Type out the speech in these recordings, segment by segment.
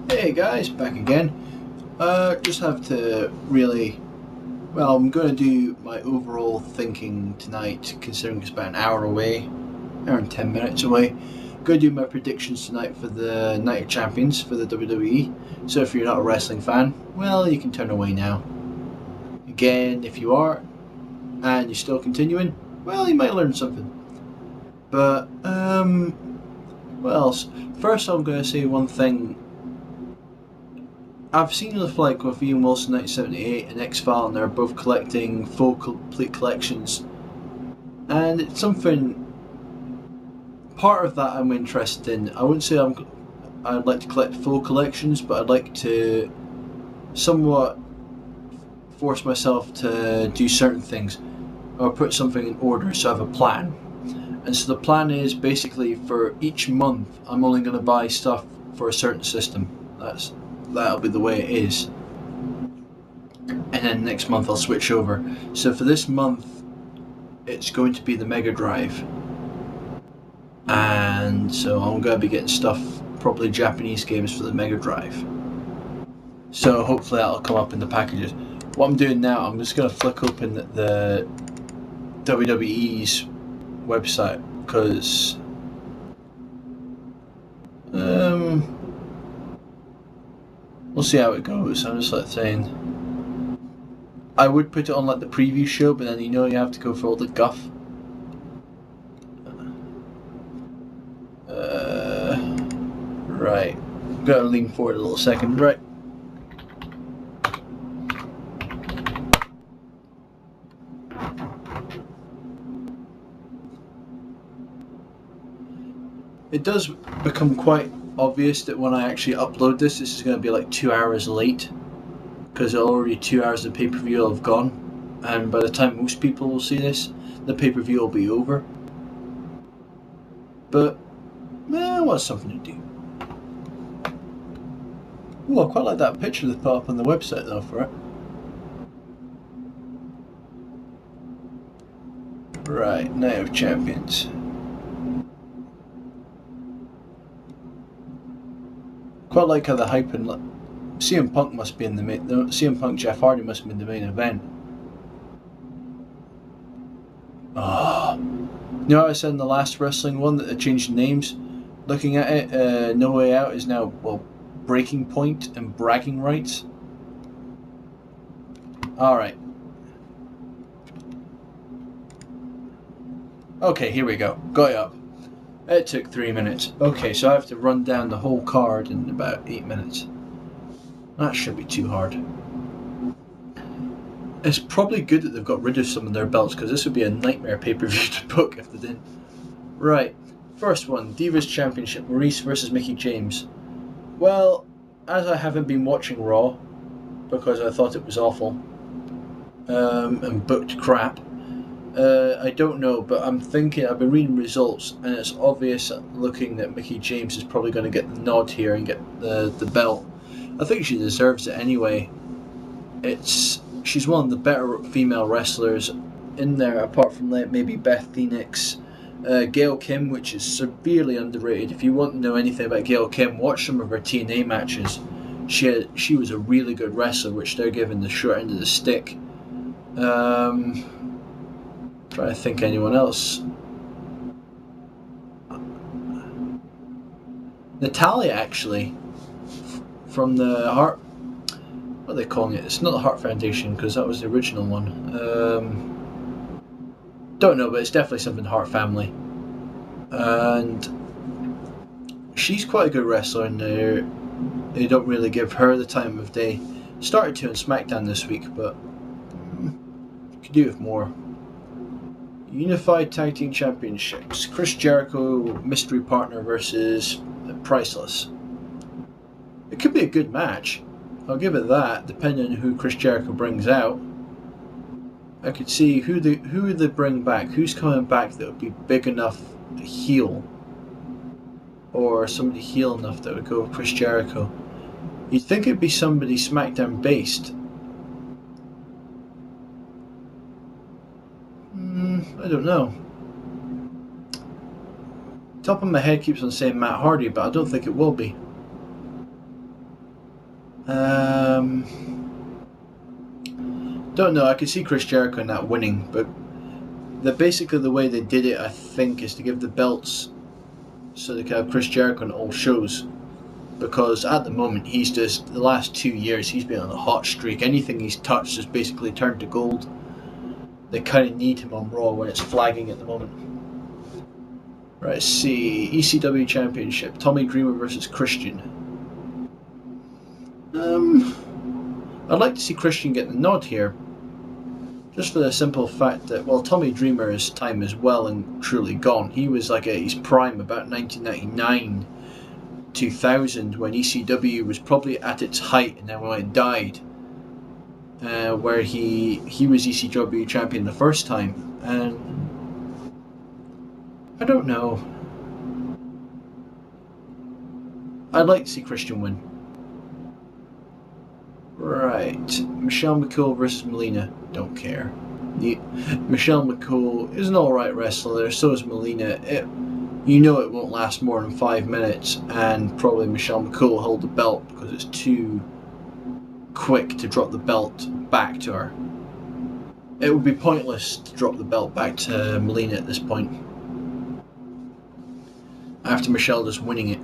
Hey guys, back again. Just have to really, I'm going to do my overall thinking tonight, considering it's about an hour away, hour and 10 minutes away. Going to do my predictions tonight for the Night of Champions for the WWE. So if you're not a wrestling fan, well, you can turn away now. Again, if you are, and you're still continuing, well, you might learn something. But, what else? First I'm going to say one thing. I've seen with Ian Wilson 1978 and X-File, and they're both collecting full complete collections, and it's something. Part of that I'm interested in. I wouldn't say I'd like to collect full collections, but I'd like to somewhat force myself to do certain things or put something in order, so I have a plan. And so the plan is basically for each month I'm only going to buy stuff for a certain system. That'll be the way it is. And then next month I'll switch over. So for this month it's going to be the Mega Drive. And so I'm going to be getting stuff, probably Japanese games for the Mega Drive. So hopefully that'll come up in the packages. What I'm doing now, I'm just going to flick open the WWE's website, because we'll see how it goes. I'm just saying, I would put it on the preview show, but then you have to go for all the guff. Right, I'm going to lean forward a little second. Right. It does become quite obvious that when I actually upload this is going to be 2 hours late, because already 2 hours of pay-per-view will have gone, and by the time most people will see this, the pay-per-view will be over. But, what's something to do? Ooh, I quite like that picture they put up on the website though for it. Right, Night of Champions. Quite like how the hype and CM Punk must be in the main. CM Punk Jeff Hardy must be in the main event. Oh, you know what I said in the last wrestling one that they changed names? Looking at it, No Way Out is now Breaking Point and Bragging Rights. All right. Okay, here we go. Got it up. It took 3 minutes. Okay, so I have to run down the whole card in about 8 minutes. That shouldn't be too hard. It's probably good that they've got rid of some of their belts, because this would be a nightmare pay-per-view to book if they didn't. Right, first one, Divas Championship, Maurice versus Mickie James. Well, as I haven't been watching Raw, because I thought it was awful, and booked crap, I don't know, but I'm thinking, I've been reading results, and it's obvious looking that Mickie James is probably going to get the nod here and get the belt. I think she deserves it anyway. She's one of the better female wrestlers in there, apart from maybe Beth Phoenix, Gail Kim, which is severely underrated. If you want to know anything about Gail Kim, watch some of her TNA matches. She was a really good wrestler, which they're giving the short end of the stick. Trying to think anyone else. Natalia, actually, from the Heart. What are they calling it? It's not the Heart Foundation, because that was the original one. Don't know, but it's definitely something Heart Family. And she's quite a good wrestler, and they don't really give her the time of day. Started to on SmackDown this week, but could do with more. Unified Tag Team Championships. Chris Jericho mystery partner versus Priceless. It could be a good match. I'll give it that, depending on who Chris Jericho brings out. I could see who they bring back. Who's coming back that would be big enough to heel, or somebody heel enough that would go with Chris Jericho. You'd think it'd be somebody SmackDown based. I don't know. Top of my head keeps on saying Matt Hardy, but I don't think it will be. Don't know. I could see Chris Jericho in that winning, but basically the way they did it, I think, is to give the belts so they can have Chris Jericho on all shows. Because at the moment, he's just, the last 2 years, he's been on a hot streak. Anything he's touched has basically turned to gold. They kind of need him on Raw when it's flagging at the moment. Right, let's see. ECW Championship. Tommy Dreamer versus Christian. I'd like to see Christian get the nod here. Just for the simple fact that, well, Tommy Dreamer's time is well and truly gone. He was like at his prime about 1999, 2000, when ECW was probably at its height, and then when it died, where he was ECW champion the first time, and I don't know. I'd like to see Christian win. Right, Michelle McCool versus Melina. Don't care. Michelle McCool is an alright wrestler, so is Melina. You know it won't last more than 5 minutes, and probably Michelle McCool will hold the belt because it's too quick to drop the belt back to her. It would be pointless to drop the belt back to Melina at this point, after Michelle just winning it.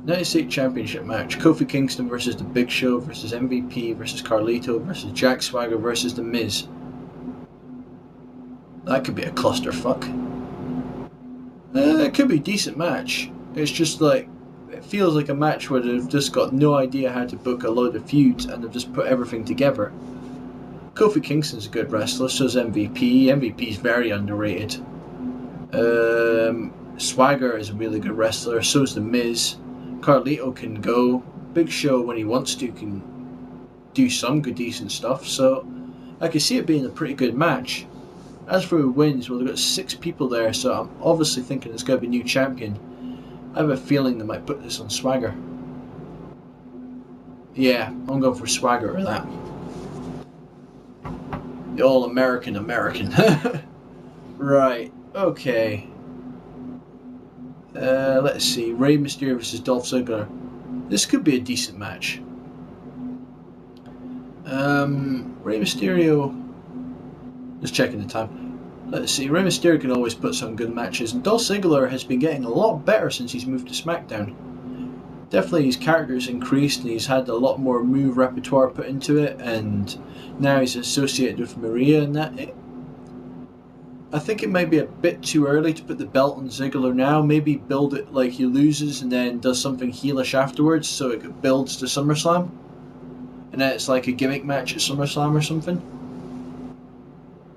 United States Championship match. Kofi Kingston versus The Big Show versus MVP versus Carlito versus Jack Swagger versus The Miz. That could be a clusterfuck. It could be a decent match. It's just like, it feels like a match where they've just got no idea how to book a load of feuds and they've just put everything together. Kofi Kingston's a good wrestler, so's MVP. MVP's very underrated. Swagger is a really good wrestler, so's The Miz. Carlito can go. Big Show, when he wants to, can do some good decent stuff, so I can see it being a pretty good match. As for who wins, well, they've got 6 people there, so I'm obviously thinking there's going to be a new champion. I have a feeling they might put this on Swagger. Yeah, I'm going for Swagger or that. The all-American. Right, okay. Let's see. Rey Mysterio versus Dolph Ziggler. This could be a decent match. Rey Mysterio. Just checking the time. Let's see. Rey Mysterio can always put some good matches, and Dolph Ziggler has been getting a lot better since he's moved to SmackDown. Definitely his character's increased, and he's had a lot more move repertoire put into it, and now he's associated with Maria and that. I think it might be a bit too early to put the belt on Ziggler now. Maybe build it like he loses and then does something heelish afterwards, so it builds to SummerSlam. And then it's like a gimmick match at SummerSlam or something.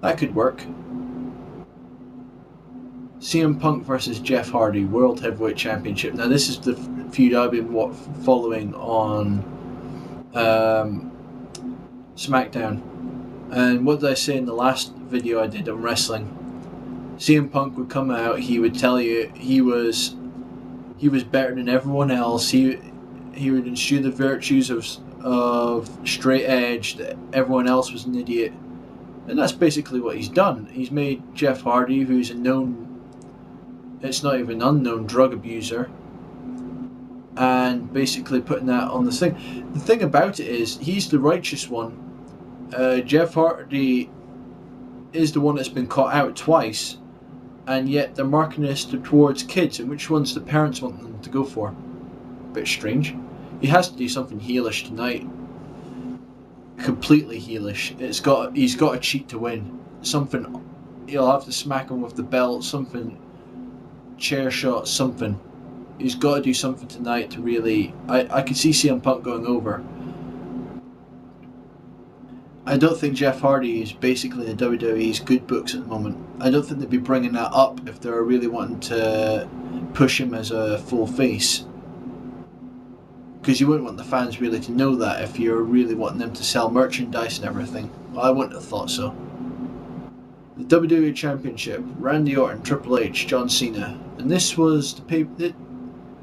That could work. CM Punk versus Jeff Hardy, World Heavyweight Championship. Now this is the feud I've been following on SmackDown. And what did I say in the last video I did on wrestling? CM Punk would come out, he would tell you he was better than everyone else. He would eschew the virtues of straight edge, that everyone else was an idiot. And that's basically what he's done. He's made Jeff Hardy, who's a known, it's not even unknown, drug abuser, and basically putting that on the thing. The thing about it is, he's the righteous one. Jeff Hardy is the one that's been caught out twice, and yet they're marketing this towards kids, and which ones the parents want them to go for. Bit strange. He has to do something heelish tonight. Completely heelish. He's got to cheat to win. Something, he'll have to smack him with the belt, something, chair shot, something. He's got to do something tonight to really, I could see CM Punk going over. I don't think Jeff Hardy is basically in the WWE's good books at the moment. I don't think they'd be bringing that up if they were really wanting to push him as a full face. Because you wouldn't want the fans really to know that if you're really wanting them to sell merchandise and everything. Well, I wouldn't have thought so. The WWE Championship, Randy Orton, Triple H, John Cena. And this was the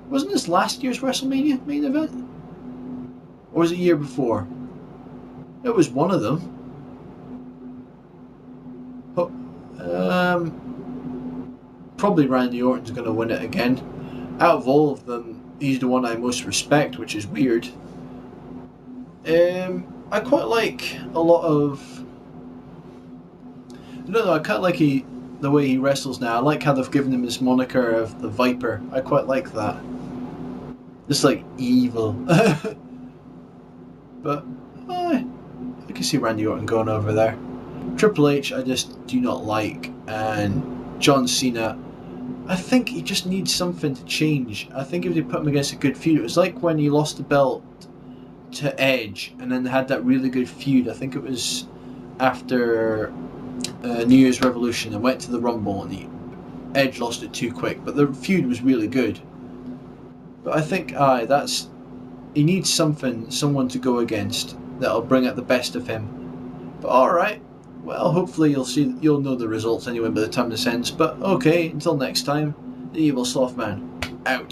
wasn't this last year's WrestleMania main event? Or was it a year before? It was one of them. Probably Randy Orton's going to win it again. Out of all of them, he's the one I most respect, which is weird. I quite like a lot of. No, I quite like the way he wrestles now. I like how they've given him this moniker of the Viper. I quite like that. Just like evil. But I can see Randy Orton going over there. Triple H, I just do not like, and John Cena. I think he just needs something to change. I think if they put him against a good feud, it was like when he lost the belt to Edge, and then they had that really good feud. I think it was after New Year's Revolution and went to the Rumble, and Edge lost it too quick. But the feud was really good. But I think he needs someone to go against that'll bring out the best of him. But all right, well, hopefully you'll know the results anyway by the time this ends. But okay, until next time, the Evil Sloth Man out.